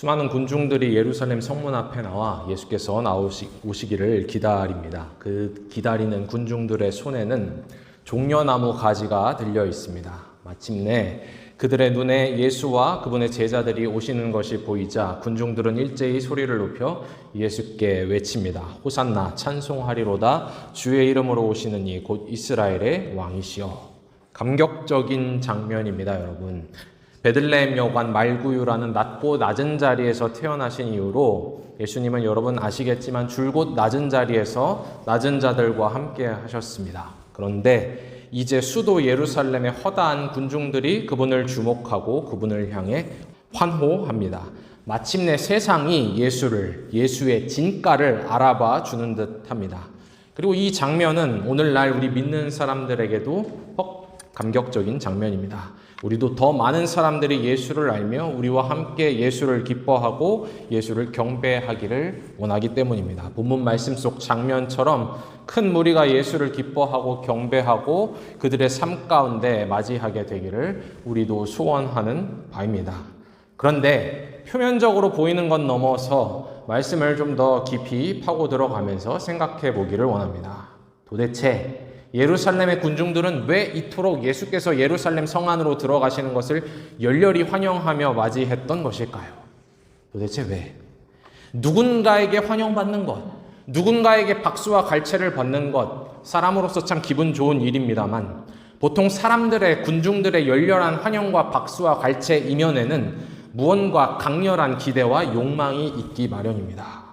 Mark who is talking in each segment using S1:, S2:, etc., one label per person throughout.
S1: 수많은 군중들이 예루살렘 성문 앞에 나와 예수께서 오시기를 기다립니다. 그 기다리는 군중들의 손에는 종려나무 가지가 들려 있습니다. 마침내 그들의 눈에 예수와 그분의 제자들이 오시는 것이 보이자 군중들은 일제히 소리를 높여 예수께 외칩니다. 호산나 찬송하리로다. 주의 이름으로 오시는 이 곧 이스라엘의 왕이시여. 감격적인 장면입니다, 여러분. 베들레헴 여관 말구유라는 낮고 낮은 자리에서 태어나신 이후로 예수님은 여러분 아시겠지만 줄곧 낮은 자리에서 낮은 자들과 함께 하셨습니다. 그런데 이제 수도 예루살렘의 허다한 군중들이 그분을 주목하고 그분을 향해 환호합니다. 마침내 세상이 예수의 진가를 알아봐 주는 듯합니다. 그리고 이 장면은 오늘날 우리 믿는 사람들에게도 감격적인 장면입니다. 우리도 더 많은 사람들이 예수를 알며 우리와 함께 예수를 기뻐하고 예수를 경배하기를 원하기 때문입니다. 본문 말씀 속 장면처럼 큰 무리가 예수를 기뻐하고 경배하고 그들의 삶 가운데 맞이하게 되기를 우리도 소원하는 바입니다. 그런데 표면적으로 보이는 것 넘어서 말씀을 좀 더 깊이 파고 들어가면서 생각해 보기를 원합니다. 도대체 예루살렘의 군중들은 왜 이토록 예수께서 예루살렘 성 안으로 들어가시는 것을 열렬히 환영하며 맞이했던 것일까요? 도대체 왜? 누군가에게 환영받는 것, 누군가에게 박수와 갈채를 받는 것, 사람으로서 참 기분 좋은 일입니다만 보통 군중들의 열렬한 환영과 박수와 갈채 이면에는 무언가 강렬한 기대와 욕망이 있기 마련입니다.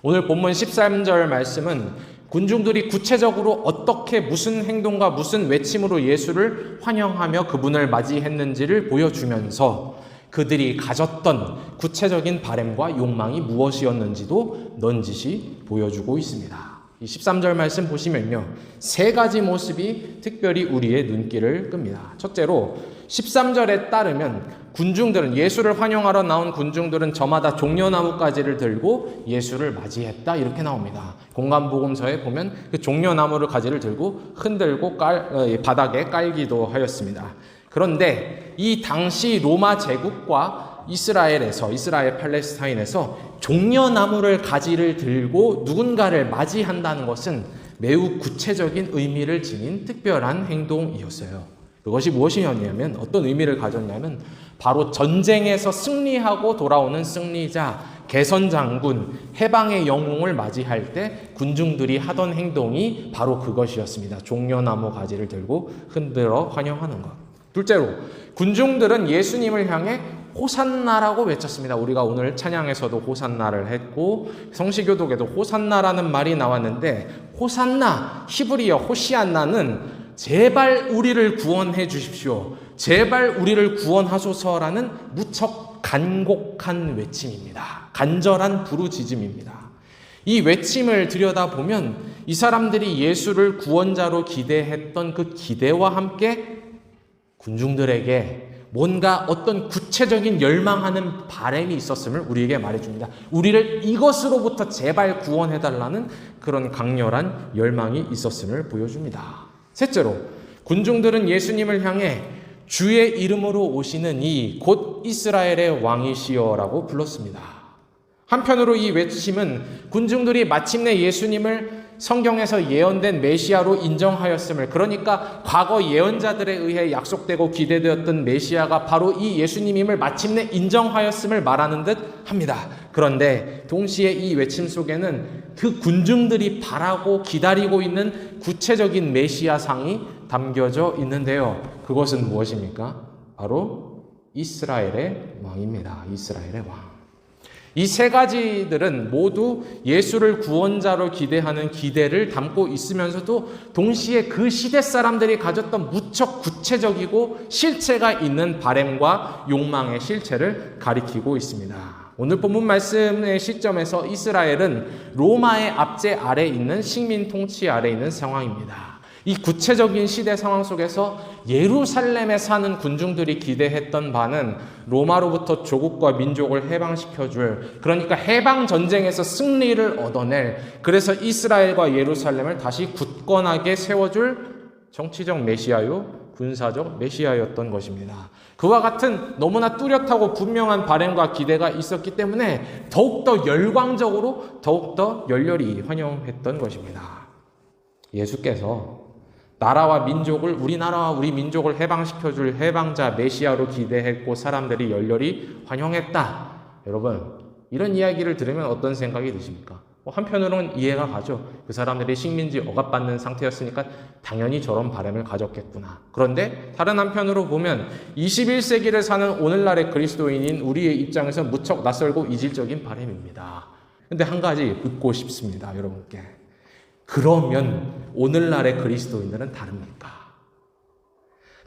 S1: 오늘 본문 13절 말씀은 군중들이 구체적으로 어떻게 무슨 행동과 무슨 외침으로 예수를 환영하며 그분을 맞이했는지를 보여주면서 그들이 가졌던 구체적인 바램과 욕망이 무엇이었는지도 넌지시 보여주고 있습니다. 이 13절 말씀 보시면요, 세 가지 모습이 특별히 우리의 눈길을 끕니다. 첫째로 13절에 따르면 예수를 환영하러 나온 군중들은 저마다 종려나무 가지를 들고 예수를 맞이했다, 이렇게 나옵니다. 공간복음서에 보면 그 종려나무를 가지를 들고 흔들고 바닥에 깔기도 하였습니다. 그런데 이 당시 로마 제국과 이스라엘 팔레스타인에서 종려나무를 가지를 들고 누군가를 맞이한다는 것은 매우 구체적인 의미를 지닌 특별한 행동이었어요. 그것이 무엇이었냐면, 어떤 의미를 가졌냐면 바로 전쟁에서 승리하고 돌아오는 승리자, 개선장군, 해방의 영웅을 맞이할 때 군중들이 하던 행동이 바로 그것이었습니다. 종려나무 가지를 들고 흔들어 환영하는 것. 둘째로 군중들은 예수님을 향해 호산나라고 외쳤습니다. 우리가 오늘 찬양에서도 호산나를 했고 성시교독에도 호산나라는 말이 나왔는데, 호산나, 히브리어 호시안나는 제발 우리를 구원해 주십시오, 제발 우리를 구원하소서라는 무척 간곡한 외침입니다. 간절한 부르짖음입니다. 이 외침을 들여다보면 이 사람들이 예수를 구원자로 기대했던 그 기대와 함께 군중들에게 뭔가 어떤 구체적인 열망하는 바람이 있었음을 우리에게 말해줍니다. 우리를 이것으로부터 제발 구원해달라는 그런 강렬한 열망이 있었음을 보여줍니다. 셋째로 군중들은 예수님을 향해 주의 이름으로 오시는 이 곧 이스라엘의 왕이시여라고 불렀습니다. 한편으로 이 외침은 군중들이 마침내 예수님을 성경에서 예언된 메시아로 인정하였음을, 그러니까 과거 예언자들에 의해 약속되고 기대되었던 메시아가 바로 이 예수님임을 마침내 인정하였음을 말하는 듯 합니다. 그런데 동시에 이 외침 속에는 그 군중들이 바라고 기다리고 있는 구체적인 메시아상이 담겨져 있는데요. 그것은 무엇입니까? 바로 이스라엘의 왕입니다. 이스라엘의 왕. 이 세 가지들은 모두 예수를 구원자로 기대하는 기대를 담고 있으면서도 동시에 그 시대 사람들이 가졌던 무척 구체적이고 실체가 있는 바램과 욕망의 실체를 가리키고 있습니다. 오늘 본문 말씀의 시점에서 이스라엘은 로마의 압제 아래 있는 식민 통치 아래 있는 상황입니다. 이 구체적인 시대 상황 속에서 예루살렘에 사는 군중들이 기대했던 바는 로마로부터 조국과 민족을 해방시켜줄, 그러니까 해방 전쟁에서 승리를 얻어낼, 그래서 이스라엘과 예루살렘을 다시 굳건하게 세워줄 정치적 메시아요 군사적 메시아였던 것입니다. 그와 같은 너무나 뚜렷하고 분명한 바램과 기대가 있었기 때문에 더욱더 열광적으로 더욱더 열렬히 환영했던 것입니다. 예수께서 나라와 민족을, 우리나라와 우리 민족을 해방시켜줄 해방자 메시아로 기대했고 사람들이 열렬히 환영했다. 여러분, 이런 이야기를 들으면 어떤 생각이 드십니까? 한편으로는 이해가 가죠. 그 사람들이 식민지 억압받는 상태였으니까 당연히 저런 바람을 가졌겠구나. 그런데 다른 한편으로 보면 21세기를 사는 오늘날의 그리스도인인 우리의 입장에서 무척 낯설고 이질적인 바람입니다. 근데 한 가지 묻고 싶습니다, 여러분께. 그러면 오늘날의 그리스도인들은 다릅니까?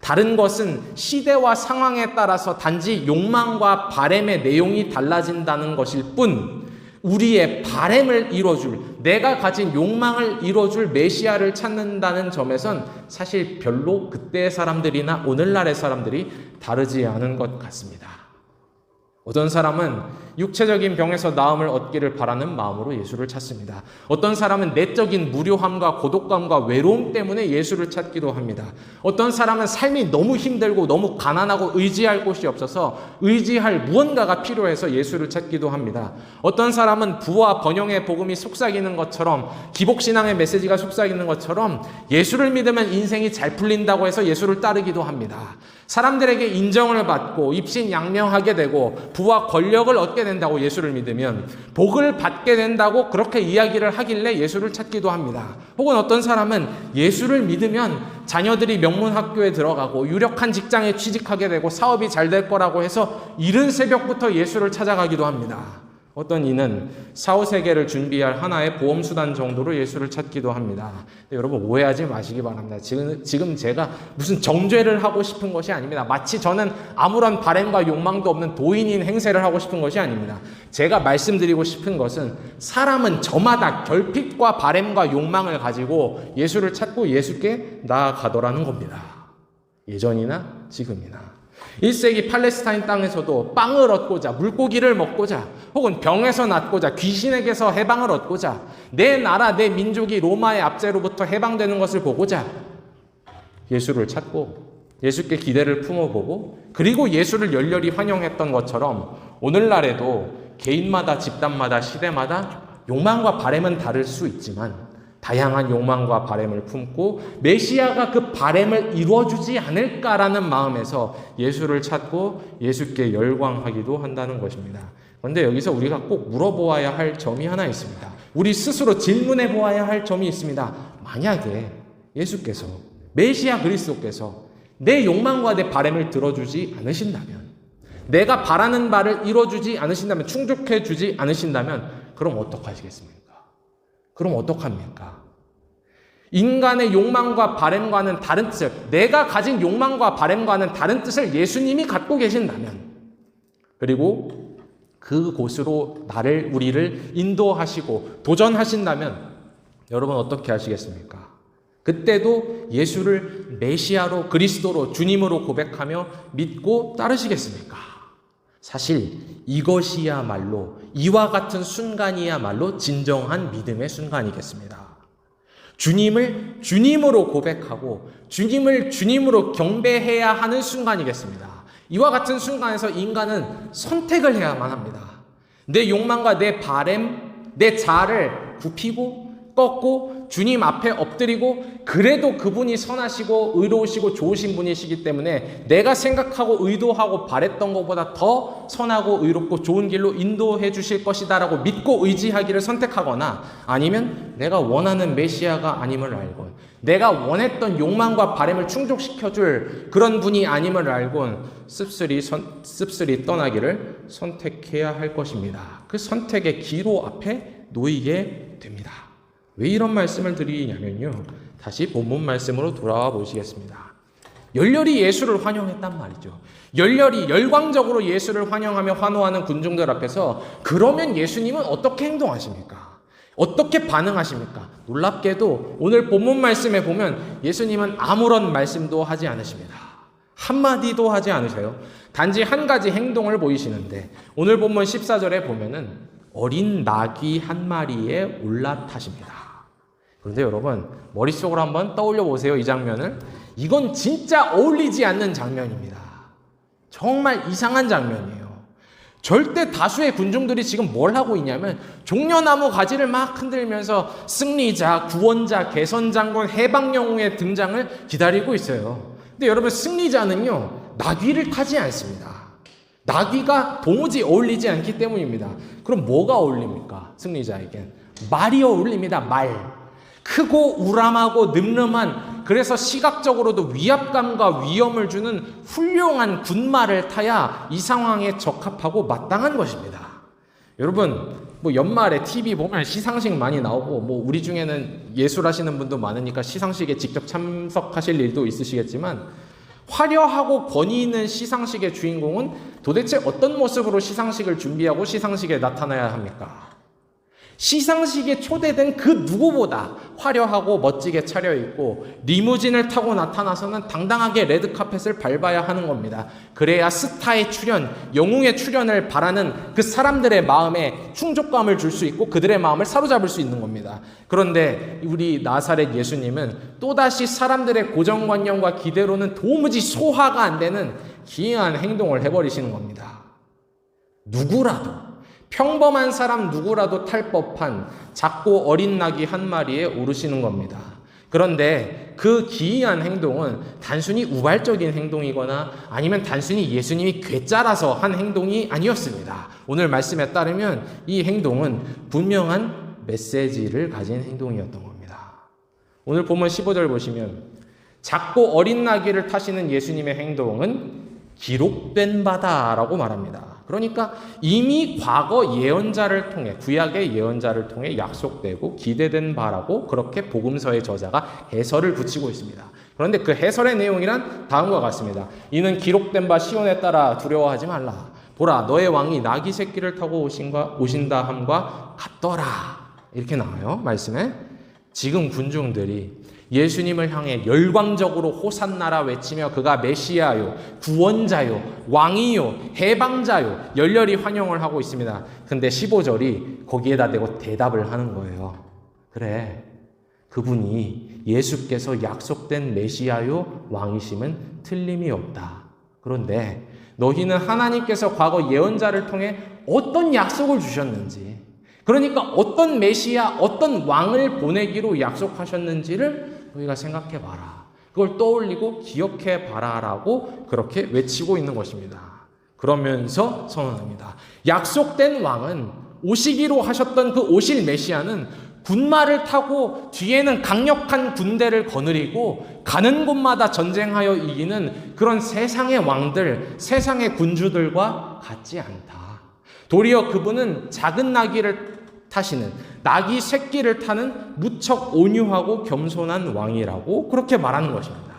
S1: 다른 것은 시대와 상황에 따라서 단지 욕망과 바램의 내용이 달라진다는 것일 뿐, 우리의 바램을 이뤄줄, 내가 가진 욕망을 이뤄줄 메시아를 찾는다는 점에선 사실 별로 그때의 사람들이나 오늘날의 사람들이 다르지 않은 것 같습니다. 어떤 사람은 육체적인 병에서 나음을 얻기를 바라는 마음으로 예수를 찾습니다. 어떤 사람은 내적인 무료함과 고독감과 외로움 때문에 예수를 찾기도 합니다. 어떤 사람은 삶이 너무 힘들고 너무 가난하고 의지할 곳이 없어서 의지할 무언가가 필요해서 예수를 찾기도 합니다. 어떤 사람은 부와 번영의 복음이 속삭이는 것처럼, 기복신앙의 메시지가 속삭이는 것처럼 예수를 믿으면 인생이 잘 풀린다고 해서 예수를 따르기도 합니다. 사람들에게 인정을 받고 입신양명하게 되고 부와 권력을 얻게 된다고 예수를 믿으면, 복을 받게 된다고 그렇게 이야기를 하길래 예수를 찾기도 합니다. 혹은 어떤 사람은 예수를 믿으면 자녀들이 명문학교에 들어가고 유력한 직장에 취직하게 되고 사업이 잘 될 거라고 해서 이른 새벽부터 예수를 찾아가기도 합니다. 어떤 이는 사후세계를 준비할 하나의 보험수단 정도로 예수를 찾기도 합니다. 여러분, 오해하지 마시기 바랍니다. 지금 제가 무슨 정죄를 하고 싶은 것이 아닙니다. 마치 저는 아무런 바램과 욕망도 없는 도인인 행세를 하고 싶은 것이 아닙니다. 제가 말씀드리고 싶은 것은 사람은 저마다 결핍과 바램과 욕망을 가지고 예수를 찾고 예수께 나아가더라는 겁니다. 예전이나 지금이나. 1세기 팔레스타인 땅에서도 빵을 얻고자, 물고기를 먹고자, 혹은 병에서 낫고자, 귀신에게서 해방을 얻고자, 내 나라, 내 민족이 로마의 압제로부터 해방되는 것을 보고자 예수를 찾고 예수께 기대를 품어보고, 그리고 예수를 열렬히 환영했던 것처럼 오늘날에도 개인마다, 집단마다, 시대마다 욕망과 바램은 다를 수 있지만 다양한 욕망과 바램을 품고 메시아가 그 바램을 이루어주지 않을까라는 마음에서 예수를 찾고 예수께 열광하기도 한다는 것입니다. 그런데 여기서 우리가 꼭 물어보아야 할 점이 하나 있습니다. 우리 스스로 질문해 보아야 할 점이 있습니다. 만약에 예수께서, 메시아 그리스도께서 내 욕망과 내 바램을 들어주지 않으신다면, 내가 바라는 바를 이루어주지 않으신다면, 충족해 주지 않으신다면, 그럼 어떡하시겠습니까? 그럼 어떡합니까? 인간의 욕망과 바램과는 다른 뜻을, 내가 가진 욕망과 바램과는 다른 뜻을 예수님이 갖고 계신다면, 그리고 그곳으로 우리를 인도하시고 도전하신다면 여러분 어떻게 하시겠습니까? 그때도 예수를 메시아로, 그리스도로, 주님으로 고백하며 믿고 따르시겠습니까? 사실 이것이야말로, 이와 같은 순간이야말로 진정한 믿음의 순간이겠습니다. 주님을 주님으로 고백하고 주님을 주님으로 경배해야 하는 순간이겠습니다. 이와 같은 순간에서 인간은 선택을 해야만 합니다. 내 욕망과 내 바램, 내 자아를 굽히고 꺾고 주님 앞에 엎드리고, 그래도 그분이 선하시고 의로우시고 좋으신 분이시기 때문에 내가 생각하고 의도하고 바랬던 것보다 더 선하고 의롭고 좋은 길로 인도해 주실 것이다 라고 믿고 의지하기를 선택하거나, 아니면 내가 원하는 메시아가 아님을 알고 내가 원했던 욕망과 바램을 충족시켜줄 그런 분이 아님을 알고 씁쓸히 떠나기를 선택해야 할 것입니다. 그 선택의 기로 앞에 놓이게 됩니다. 왜 이런 말씀을 드리냐면요, 다시 본문 말씀으로 돌아와 보시겠습니다. 열렬히 예수를 환영했단 말이죠. 열렬히 열광적으로 예수를 환영하며 환호하는 군중들 앞에서 그러면 예수님은 어떻게 행동하십니까? 어떻게 반응하십니까? 놀랍게도 오늘 본문 말씀에 보면 예수님은 아무런 말씀도 하지 않으십니다. 한마디도 하지 않으세요. 단지 한 가지 행동을 보이시는데, 오늘 본문 14절에 보면은 어린 나귀 한 마리에 올라타십니다. 그런데 여러분, 머릿속으로 한번 떠올려 보세요. 이 장면을. 이건 진짜 어울리지 않는 장면입니다. 정말 이상한 장면이에요. 절대 다수의 군중들이 지금 뭘 하고 있냐면 종려나무 가지를 막 흔들면서 승리자, 구원자, 개선장군, 해방영웅의 등장을 기다리고 있어요. 근데 여러분, 승리자는요, 나귀를 타지 않습니다. 나귀가 도무지 어울리지 않기 때문입니다. 그럼 뭐가 어울립니까? 승리자에겐 말이 어울립니다. 말. 크고 우람하고 늠름한, 그래서 시각적으로도 위압감과 위험을 주는 훌륭한 군말을 타야 이 상황에 적합하고 마땅한 것입니다. 여러분, 뭐 연말에 TV 보면 시상식 많이 나오고, 뭐 우리 중에는 예술하시는 분도 많으니까 시상식에 직접 참석하실 일도 있으시겠지만, 화려하고 권위 있는 시상식의 주인공은 도대체 어떤 모습으로 시상식을 준비하고 시상식에 나타나야 합니까? 시상식에 초대된 그 누구보다 화려하고 멋지게 차려입고 리무진을 타고 나타나서는 당당하게 레드카펫을 밟아야 하는 겁니다. 그래야 스타의 출연, 영웅의 출연을 바라는 그 사람들의 마음에 충족감을 줄 수 있고 그들의 마음을 사로잡을 수 있는 겁니다. 그런데 우리 나사렛 예수님은 또다시 사람들의 고정관념과 기대로는 도무지 소화가 안 되는 기이한 행동을 해버리시는 겁니다. 누구라도, 평범한 사람 누구라도 탈 법한 작고 어린 낙이 한 마리에 오르시는 겁니다. 그런데 그 기이한 행동은 단순히 우발적인 행동이거나 아니면 단순히 예수님이 괴짜라서 한 행동이 아니었습니다. 오늘 말씀에 따르면 이 행동은 분명한 메시지를 가진 행동이었던 겁니다. 오늘 본문 15절 보시면 작고 어린 나귀를 타시는 예수님의 행동은 기록된 바다라고 말합니다. 그러니까 이미 과거 예언자를 통해, 구약의 예언자를 통해 약속되고 기대된 바라고 그렇게 복음서의 저자가 해설을 붙이고 있습니다. 그런데 그 해설의 내용이란 다음과 같습니다. 이는 기록된 바 시온에 따라 두려워하지 말라. 보라, 너의 왕이 나귀 새끼를 타고 오신다 함과 같더라. 이렇게 나와요, 말씀에. 지금 군중들이 예수님을 향해 열광적으로 호산나라 외치며 그가 메시아요, 구원자요, 왕이요, 해방자요 열렬히 환영을 하고 있습니다. 근데 15절이 거기에다 대고 대답을 하는 거예요. 그래, 그분이 예수께서 약속된 메시아요, 왕이심은 틀림이 없다. 그런데 너희는 하나님께서 과거 예언자를 통해 어떤 약속을 주셨는지, 그러니까 어떤 메시아, 어떤 왕을 보내기로 약속하셨는지를 너희가 생각해 봐라. 그걸 떠올리고 기억해 봐라라고 그렇게 외치고 있는 것입니다. 그러면서 선언합니다. 약속된 왕은, 오시기로 하셨던 그 오실 메시아는 군마를 타고 뒤에는 강력한 군대를 거느리고 가는 곳마다 전쟁하여 이기는 그런 세상의 왕들, 세상의 군주들과 같지 않다. 도리어 그분은 작은 나귀를 타시는, 나귀 새끼를 타는 무척 온유하고 겸손한 왕이라고 그렇게 말하는 것입니다.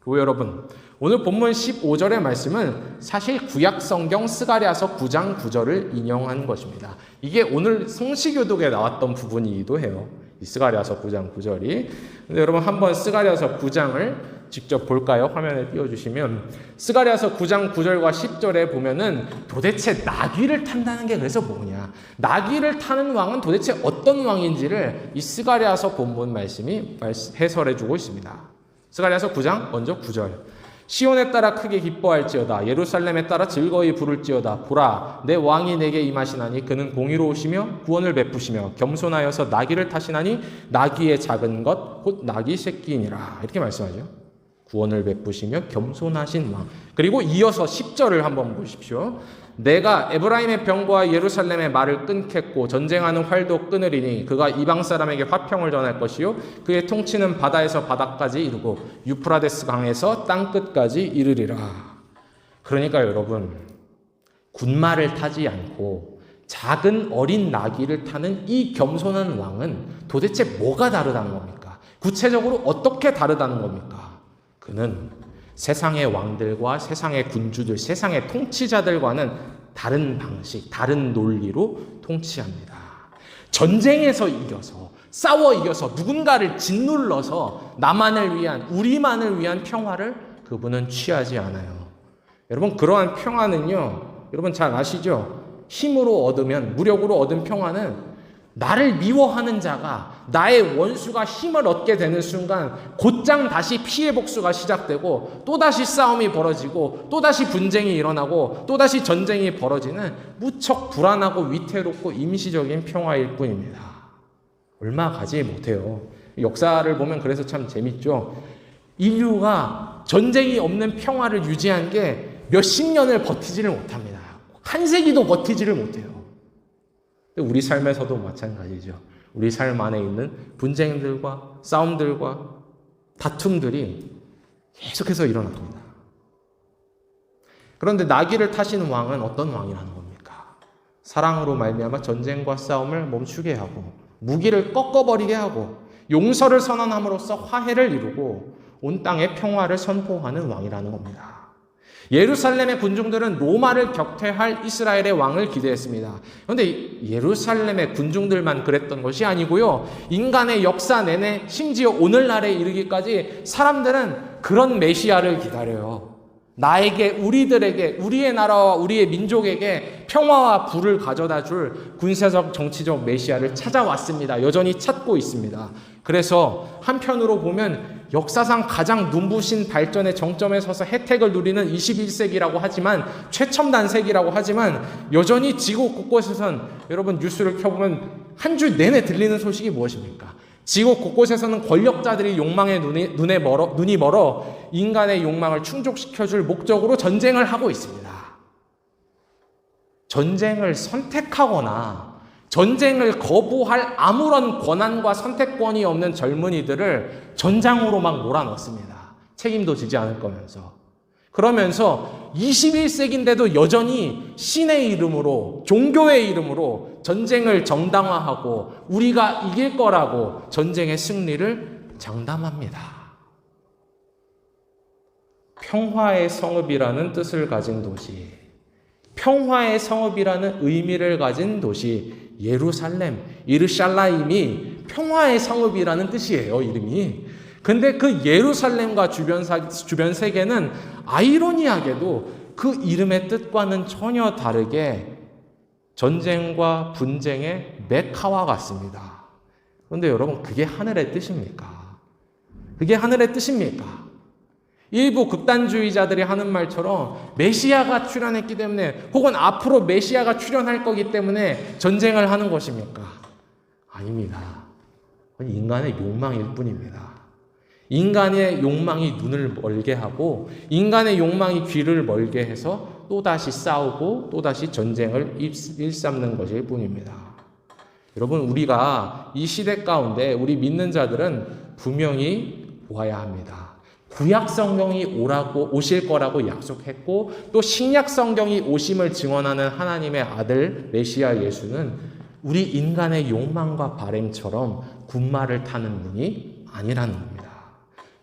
S1: 그리고 여러분, 오늘 본문 15절의 말씀은 사실 구약 성경 스가랴서 9장 9절을 인용한 것입니다. 이게 오늘 성시교독에 나왔던 부분이기도 해요. 이 스가랴서 9장 9절이. 근데 여러분, 한번 스가랴서 9장을 직접 볼까요? 화면에 띄워주시면 스가랴서 9장 9절과 10절에 보면은 도대체 나귀를 탄다는 게 그래서 뭐냐, 나귀를 타는 왕은 도대체 어떤 왕인지를 이 스가랴서 본문 말씀이 해설해주고 있습니다. 스가랴서 9장 먼저 9절. 시온에 따라 크게 기뻐할지어다. 예루살렘에 따라 즐거이 부를지어다. 보라, 내 왕이 내게 임하시나니 그는 공의로우시며 구원을 베푸시며 겸손하여서 나귀를 타시나니 나귀의 작은 것 곧 나귀 새끼니라. 이렇게 말씀하죠. 구원을 베푸시며 겸손하신 왕. 그리고 이어서 10절을 한번 보십시오. 내가 에브라임의 병과 예루살렘의 말을 끊겠고 전쟁하는 활도 끊으리니 그가 이방 사람에게 화평을 전할 것이요 그의 통치는 바다에서 바다까지 이르고 유프라데스 강에서 땅끝까지 이르리라. 그러니까 여러분, 군마를 타지 않고 작은 어린 나귀를 타는 이 겸손한 왕은 도대체 뭐가 다르다는 겁니까? 구체적으로 어떻게 다르다는 겁니까? 그는 세상의 왕들과 세상의 군주들, 세상의 통치자들과는 다른 방식, 다른 논리로 통치합니다. 전쟁에서 이겨서, 싸워 이겨서, 누군가를 짓눌러서 나만을 위한, 우리만을 위한 평화를 그분은 취하지 않아요. 여러분, 그러한 평화는요, 여러분 잘 아시죠? 힘으로 얻으면, 무력으로 얻은 평화는 나를 미워하는 자가, 나의 원수가 힘을 얻게 되는 순간 곧장 다시 피해 복수가 시작되고 또다시 싸움이 벌어지고 또다시 분쟁이 일어나고 또다시 전쟁이 벌어지는 무척 불안하고 위태롭고 임시적인 평화일 뿐입니다. 얼마 가지 못해요. 역사를 보면 그래서 참 재밌죠. 인류가 전쟁이 없는 평화를 유지한 게 몇십 년을 버티지를 못합니다. 한 세기도 버티지를 못해요. 우리 삶에서도 마찬가지죠. 우리 삶 안에 있는 분쟁들과 싸움들과 다툼들이 계속해서 일어납니다. 그런데 나귀를 타시는 왕은 어떤 왕이라는 겁니까? 사랑으로 말미암아 전쟁과 싸움을 멈추게 하고 무기를 꺾어버리게 하고 용서를 선언함으로써 화해를 이루고 온 땅에 평화를 선포하는 왕이라는 겁니다. 예루살렘의 군중들은 로마를 격퇴할 이스라엘의 왕을 기대했습니다. 그런데 예루살렘의 군중들만 그랬던 것이 아니고요. 인간의 역사 내내 심지어 오늘날에 이르기까지 사람들은 그런 메시아를 기다려요. 나에게, 우리들에게, 우리의 나라와 우리의 민족에게 평화와 부를 가져다 줄 군사적 정치적 메시아를 찾아왔습니다. 여전히 찾고 있습니다. 그래서 한편으로 보면 역사상 가장 눈부신 발전의 정점에 서서 혜택을 누리는 21세기라고 하지만, 최첨단 세기라고 하지만 여전히 지구 곳곳에선 여러분 뉴스를 켜보면 한 주 내내 들리는 소식이 무엇입니까? 지구 곳곳에서는 권력자들이 욕망에 눈이 멀어 인간의 욕망을 충족시켜줄 목적으로 전쟁을 하고 있습니다. 전쟁을 선택하거나 전쟁을 거부할 아무런 권한과 선택권이 없는 젊은이들을 전장으로 막 몰아넣습니다. 책임도 지지 않을 거면서. 그러면서 21세기인데도 여전히 신의 이름으로, 종교의 이름으로 전쟁을 정당화하고 우리가 이길 거라고 전쟁의 승리를 장담합니다. 평화의 성읍이라는 뜻을 가진 도시, 평화의 성읍이라는 의미를 가진 도시 예루살렘, 이르샬라임이 평화의 성읍이라는 뜻이에요, 이름이. 근데 그 예루살렘과 주변 세계는 아이러니하게도 그 이름의 뜻과는 전혀 다르게 전쟁과 분쟁의 메카와 같습니다. 그런데 여러분, 그게 하늘의 뜻입니까? 그게 하늘의 뜻입니까? 일부 극단주의자들이 하는 말처럼 메시아가 출현했기 때문에, 혹은 앞으로 메시아가 출현할 거기 때문에 전쟁을 하는 것입니까? 아닙니다. 인간의 욕망일 뿐입니다. 인간의 욕망이 눈을 멀게 하고 인간의 욕망이 귀를 멀게 해서 또다시 싸우고 또다시 전쟁을 일삼는 것일 뿐입니다. 여러분, 우리가 이 시대 가운데 우리 믿는 자들은 분명히 보아야 합니다. 구약 성경이 오실 거라고 약속했고, 또 신약 성경이 오심을 증언하는 하나님의 아들 메시아 예수는 우리 인간의 욕망과 바램처럼 군마를 타는 분이 아니라는 겁니다.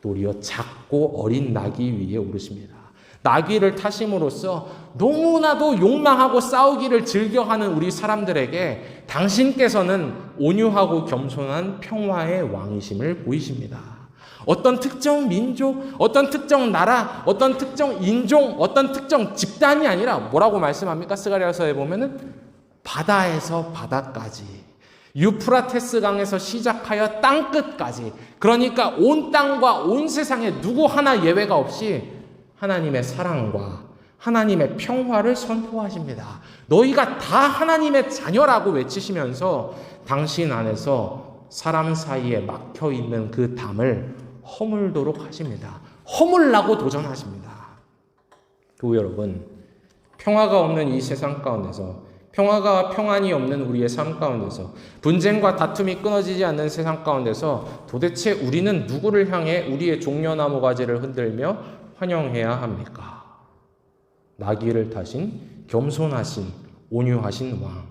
S1: 도리어 작고 어린 나귀 위에 오르십니다. 나귀를 타심으로써 너무나도 욕망하고 싸우기를 즐겨하는 우리 사람들에게 당신께서는 온유하고 겸손한 평화의 왕이심을 보이십니다. 어떤 특정 민족, 어떤 특정 나라, 어떤 특정 인종, 어떤 특정 집단이 아니라 뭐라고 말씀합니까? 스가랴서에 보면은 바다에서 바다까지, 유프라테스 강에서 시작하여 땅끝까지, 그러니까 온 땅과 온 세상에 누구 하나 예외가 없이 하나님의 사랑과 하나님의 평화를 선포하십니다. 너희가 다 하나님의 자녀라고 외치시면서 당신 안에서 사람 사이에 막혀있는 그 담을 허물도록 하십니다. 허물라고 도전하십니다. 교우 여러분, 평화가 없는 이 세상 가운데서, 평화가 평안이 없는 우리의 삶 가운데서, 분쟁과 다툼이 끊어지지 않는 세상 가운데서 도대체 우리는 누구를 향해 우리의 종려나무 가지를 흔들며 환영해야 합니까? 나귀를 타신 겸손하신 온유하신 왕,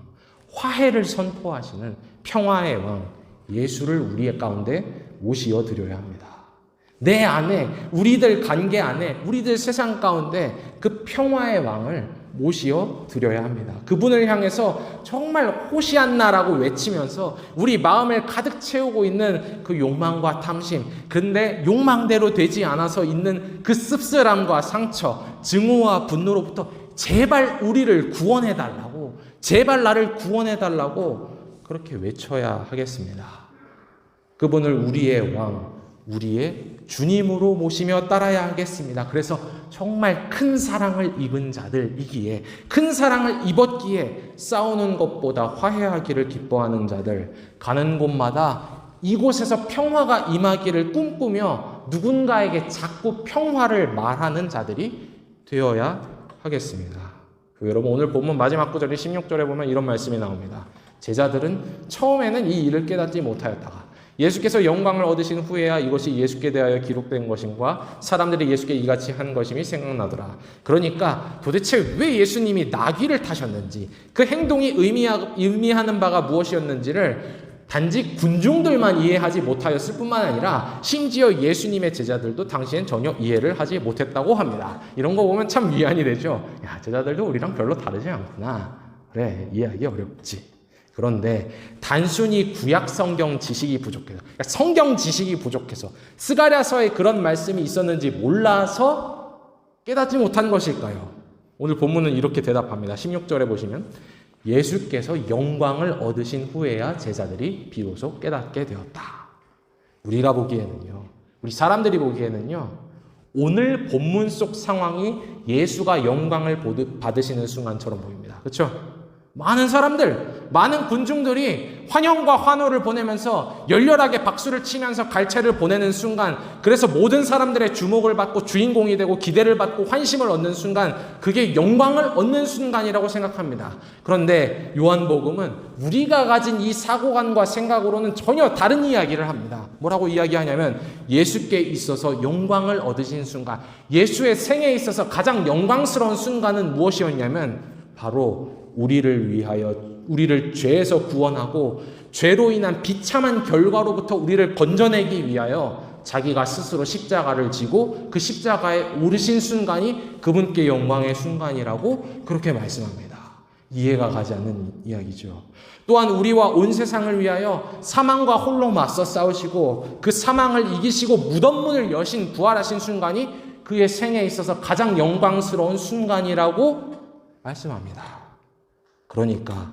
S1: 화해를 선포하시는 평화의 왕 예수를 우리의 가운데 모시어 드려야 합니다. 내 안에, 우리들 관계 안에, 우리들 세상 가운데 그 평화의 왕을 모시어 드려야 합니다. 그분을 향해서 정말 호시안나라고 외치면서 우리 마음을 가득 채우고 있는 그 욕망과 탐심, 근데 욕망대로 되지 않아서 있는 그 씁쓸함과 상처, 증오와 분노로부터 제발 우리를 구원해달라고, 제발 나를 구원해달라고 그렇게 외쳐야 하겠습니다. 그분을 우리의 왕, 우리의 주님으로 모시며 따라야 하겠습니다. 그래서 정말 큰 사랑을 입은 자들이기에, 큰 사랑을 입었기에 싸우는 것보다 화해하기를 기뻐하는 자들, 가는 곳마다 이곳에서 평화가 임하기를 꿈꾸며 누군가에게 자꾸 평화를 말하는 자들이 되어야 하겠습니다. 여러분, 오늘 본문 마지막 구절인 16절에 보면 이런 말씀이 나옵니다. 제자들은 처음에는 이 일을 깨닫지 못하였다가 예수께서 영광을 얻으신 후에야 이것이 예수께 대하여 기록된 것임과 사람들이 예수께 이같이 한 것임이 생각나더라. 그러니까 도대체 왜 예수님이 나귀를 타셨는지, 그 행동이 의미하는 바가 무엇이었는지를 단지 군중들만 이해하지 못하였을 뿐만 아니라 심지어 예수님의 제자들도 당시엔 전혀 이해를 하지 못했다고 합니다. 이런 거 보면 참 위안이 되죠. 야, 제자들도 우리랑 별로 다르지 않구나. 그래, 이해하기 어렵지. 그런데 단순히 구약 성경 지식이 부족해서, 그러니까 성경 지식이 부족해서 스가랴서에 그런 말씀이 있었는지 몰라서 깨닫지 못한 것일까요? 오늘 본문은 이렇게 대답합니다. 16절에 보시면 예수께서 영광을 얻으신 후에야 제자들이 비로소 깨닫게 되었다. 우리가 보기에는요, 우리 사람들이 보기에는요, 오늘 본문 속 상황이 예수가 영광을 받으시는 순간처럼 보입니다. 그렇죠? 많은 사람들, 많은 군중들이 환영과 환호를 보내면서 열렬하게 박수를 치면서 갈채를 보내는 순간, 그래서 모든 사람들의 주목을 받고 주인공이 되고 기대를 받고 환심을 얻는 순간, 그게 영광을 얻는 순간이라고 생각합니다. 그런데 요한복음은 우리가 가진 이 사고관과 생각으로는 전혀 다른 이야기를 합니다. 뭐라고 이야기하냐면 예수께 있어서 영광을 얻으신 순간, 예수의 생애에 있어서 가장 영광스러운 순간은 무엇이었냐면 바로 우리를 죄에서 구원하고 죄로 인한 비참한 결과로부터 우리를 건져내기 위하여 자기가 스스로 십자가를 지고 그 십자가에 오르신 순간이 그분께 영광의 순간이라고 그렇게 말씀합니다. 이해가 가지 않는 이야기죠. 또한 우리와 온 세상을 위하여 사망과 홀로 맞서 싸우시고 그 사망을 이기시고 무덤문을 여신 부활하신 순간이 그의 생애에 있어서 가장 영광스러운 순간이라고 말씀합니다. 그러니까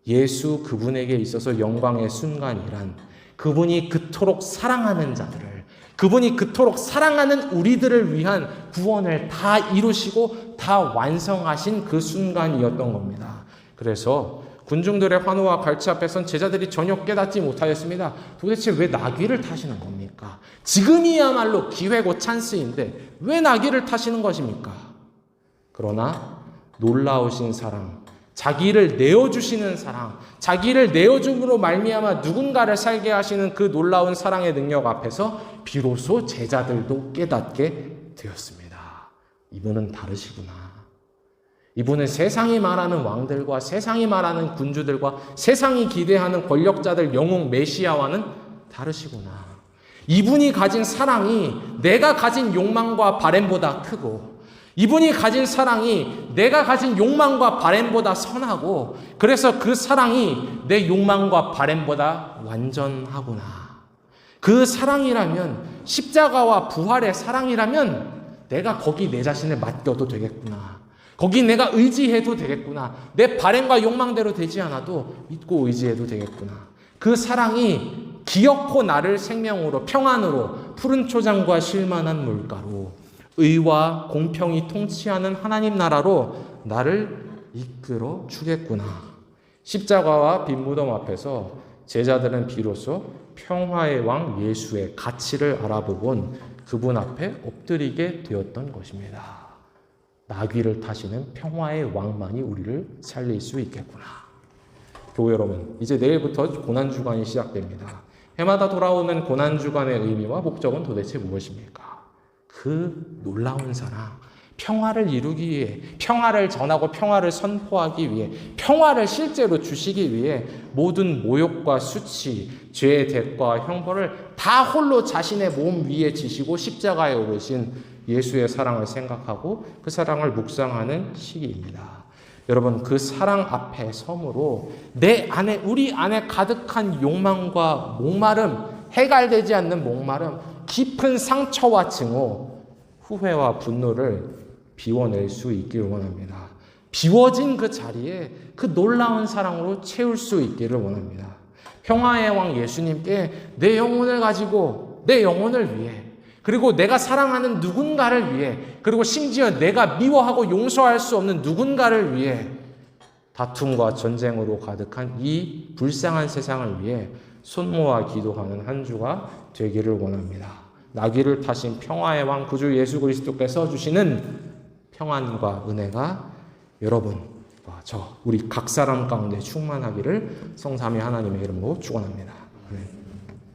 S1: 예수 그분에게 있어서 영광의 순간이란 그분이 그토록 사랑하는 자들을, 그분이 그토록 사랑하는 우리들을 위한 구원을 다 이루시고 다 완성하신 그 순간이었던 겁니다. 그래서 군중들의 환호와 갈채 앞에선 제자들이 전혀 깨닫지 못하였습니다. 도대체 왜 나귀를 타시는 겁니까? 지금이야말로 기회고 찬스인데 왜 나귀를 타시는 것입니까? 그러나 놀라우신 사랑, 자기를 내어주시는 사랑, 자기를 내어줌으로 말미암아 누군가를 살게 하시는 그 놀라운 사랑의 능력 앞에서 비로소 제자들도 깨닫게 되었습니다. 이분은 다르시구나. 이분은 세상이 말하는 왕들과 세상이 말하는 군주들과 세상이 기대하는 권력자들 영웅 메시아와는 다르시구나. 이분이 가진 사랑이 내가 가진 욕망과 바램보다 크고, 이분이 가진 사랑이 내가 가진 욕망과 바램보다 선하고, 그래서 그 사랑이 내 욕망과 바램보다 완전하구나. 그 사랑이라면, 십자가와 부활의 사랑이라면 내가 거기 내 자신을 맡겨도 되겠구나. 거기 내가 의지해도 되겠구나. 내 바램과 욕망대로 되지 않아도 믿고 의지해도 되겠구나. 그 사랑이 기어코 나를 생명으로, 평안으로, 푸른 초장과 쉴만한 물가로, 의와 공평이 통치하는 하나님 나라로 나를 이끌어 주겠구나. 십자가와 빈 무덤 앞에서 제자들은 비로소 평화의 왕 예수의 가치를 알아보곤 그분 앞에 엎드리게 되었던 것입니다. 나귀를 타시는 평화의 왕만이 우리를 살릴 수 있겠구나. 교회 여러분, 이제 내일부터 고난주간이 시작됩니다. 해마다 돌아오는 고난주간의 의미와 목적은 도대체 무엇입니까? 그 놀라운 사랑, 평화를 이루기 위해, 평화를 전하고 평화를 선포하기 위해, 평화를 실제로 주시기 위해 모든 모욕과 수치, 죄의 대가와 형벌을 다 홀로 자신의 몸 위에 지시고 십자가에 오르신 예수의 사랑을 생각하고 그 사랑을 묵상하는 시기입니다. 여러분, 그 사랑 앞에 섬으로 내 안에, 우리 안에 가득한 욕망과 목마름, 해갈되지 않는 목마름, 깊은 상처와 증오, 후회와 분노를 비워낼 수 있기를 원합니다. 비워진 그 자리에 그 놀라운 사랑으로 채울 수 있기를 원합니다. 평화의 왕 예수님께 내 영혼을 가지고 내 영혼을 위해 그리고 내가 사랑하는 누군가를 위해 그리고 심지어 내가 미워하고 용서할 수 없는 누군가를 위해 다툼과 전쟁으로 가득한 이 불쌍한 세상을 위해 손모아 기도하는 한 주가 되기를 원합니다. 나귀를 타신 평화의 왕 구주 예수 그리스도께서 주시는 평안과 은혜가 여러분과 저 우리 각 사람 가운데 충만하기를 성삼위 하나님의 이름으로 축원합니다. 아멘.